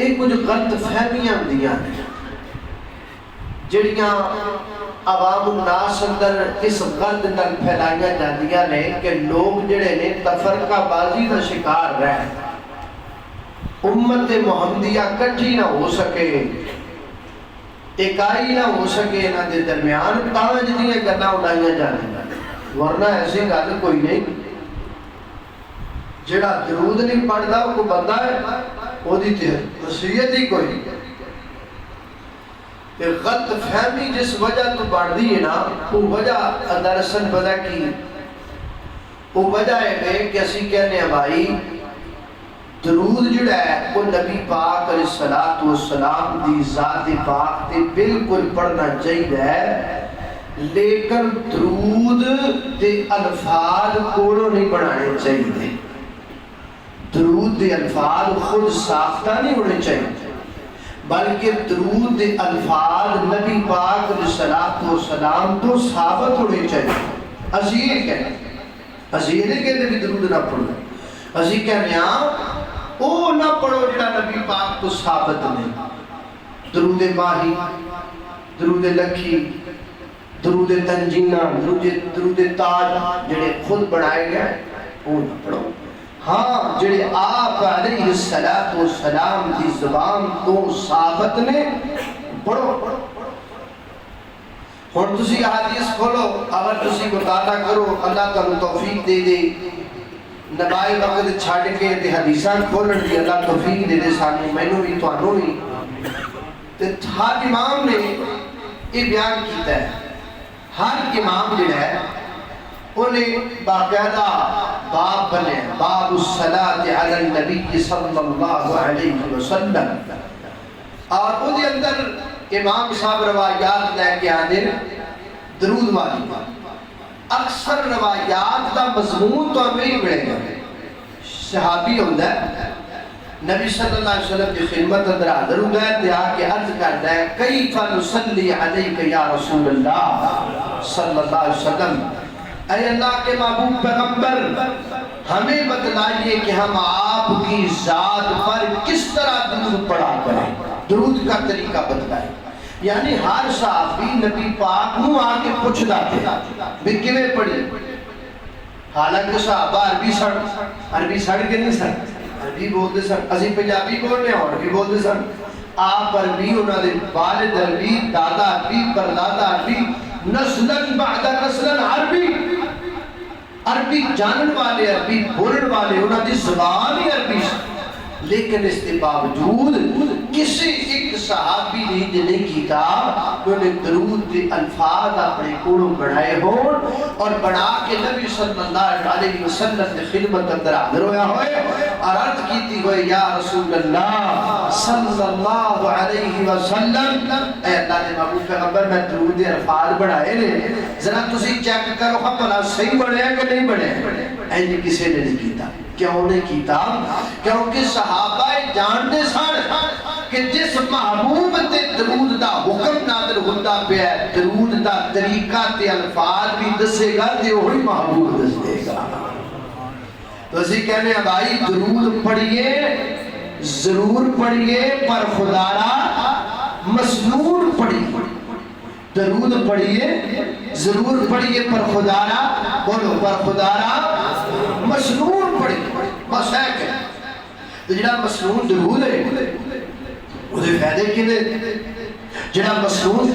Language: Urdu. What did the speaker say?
یہ کچھ غلط فہمیاں ہوندیاں نے جڑیاں عوام الناس اندر اس غلط نال پھیلائیاں جاندیاں نے کہ لوگ جڑے نے تفرقہ بازی کا شکار رہے، امت محمدیہ کٹھی نہ ہو سکے، اکائی نہ ہو سکے نہ دے درمیان، تاں جدیاں گلاں اڑائیاں جاندیاں، ورنہ ایسی گل کوئی نہیں۔ جڑا درود نہیں پڑھدا وہ بندہ ہے، وہ دی وصیت ہی کوئی نہیں۔ غلط فہمی جس وجہ تو بڑھ دی ہے نا، وہ وجہ دراصل پتہ کی، وہ وجہ ہے کہ اسی کہنے ہیں بھائی درود جڑا ہے وہ نبی پاک علیہ السلام دی ذات پاک تے بالکل پڑھنا چاہیے، لیکن درود دے الفاظ کوڑوں نہیں بنانے چاہیے۔ درود دے الفاظ خود ساختہ نہیں ہونے چاہیے، بلکہ درود دے الفاظ نبی پاک علیہ السلام تو ثابت ہونے چاہیے۔ عزیر کہنے، عزیر کہنے بھی درود نہ پڑھو، عزیر کہنے او نہ پڑھو جڑا نبی پاک تو ثابت نہیں۔ درود ماہی، درود لکھی، درود تنجینہ، درود تاج جڑے خود بنائے گئے وہ نہ پڑھو۔ ہاں جڑے آپ علیہ السلام دی زبان تو ثابت نے پڑھو۔ اور تسی حدیث کھولو، اگر تسی مطالعہ کرو اللہ تعالیٰ توفیق دے دے، نبائی وقت چھاڑ کے تے حدیثاں کھولن دی اللہ توفیق دے دے سانو، مینوں بھی تانوں بھی۔ تے ہر امام نے یہ بیان کیتا ہے، ہر امام جو ہے انہیں باقاعدہ باب بنے، باب الصلاة علی النبی صلی اللہ علیہ وسلم، اور وہ دے اندر امام صاحب روایات لے کے آنے درود والی۔ اکثر روایات دا مضمون تو ہمیں ہی ملے گا، صحابی ہوندہ ہے نبی صلی اللہ علیہ وسلم کی خدمت اندر حاضر ہوتا ہے، تے آکے عرض کرتا ہے کیف نصلی علیک یا رسول اللہ صلی اللہ علیہ وسلم، اے اللہ کے محبوب پیغمبر ہمیں بتلائیے کہ ہم آپ کی ذات پر کس طرح درود پڑھا کریں، درود کا طریقہ بتلائیں۔ یعنی ہر صحابی نبی پاک نو آکے پوچھ داتے بھی کیویں پڑھی، حالانکہ صحابہ عربی سڑ کے نہیں سن، عربی بولتے سن، اسی پنجابی بولنے اور عربی بولتے سن۔ آپ عربی، انہوں نے والد عربی، دادا عربی، پردادا عربی، نسلن بعد نسلن عربی، عربی جانن والے، عربی بولن والے، انہوں نے زبان ہی عربی سے۔ لیکن اس کے باوجود کسی ایک صحابی نے یہ نہیں کیتا انہوں نے درود کے الفاظ اپنے کوڑوں بڑھائے ہون اور بڑھا کے نبی صلی اللہ علیہ وسلم نے خدمت اندر حاضر ہویا ہوئے اور عرض کیتی ہوئے یا رسول اللہ صلی اللہ علیہ وسلم، اے اللہ نے محبوب پیغمبر میں درود کے الفاظ بڑھائے نے، ذرا تسی چیک کرو ہم بلا صحیح بڑھے ہیں کہ نہیں بڑھے ہیں؟ اینجی کسی نے نہیں کیتا۔ کیوں نہیں کیتا؟ کیونکہ صحابہ جانتے سن کہ جس محبوب تے درود دا حکم نازل ہوتا پیا ہے، درود دا طریقہ تے الفاظ بھی دسے گا تے وہی محبوب دس دے گا۔ تو اسی کہنے ہیں بھائی درود پڑھئے، ضرور پڑھئے، پر خدا را مسنون پڑھئے۔ درود پڑھئے، ضرور پڑھئے، پر خدا را، بولو، پر خدا را مسنون پڑھئے۔ بس ہے کہ جڑا مسنون درود ہے وہ دے فائدے کے لئے، جڑا مسنون